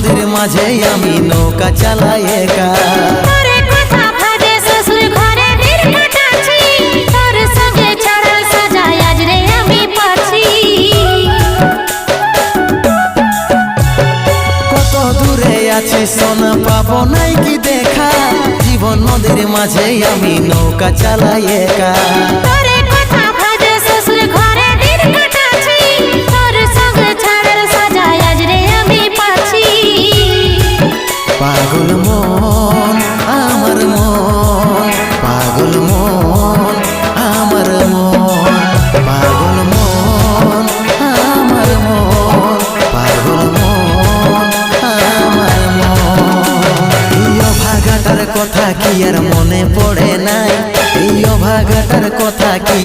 নদীর মাঝে আমি নৌকা চালাই একা। কত দূরে আছি সোনা পাবো নাই কি দেখা, জীবন নদীর মাঝে আমি নৌকা চালাই একা। পাগল মন আমার মন, পাগল মন আমার মন, পাগল মন আমার মন, পাগল মন আমার মন। এই অভাগাটার কথা কি আর মনে পড়ে নাই, এই অভাগাটার কথা কি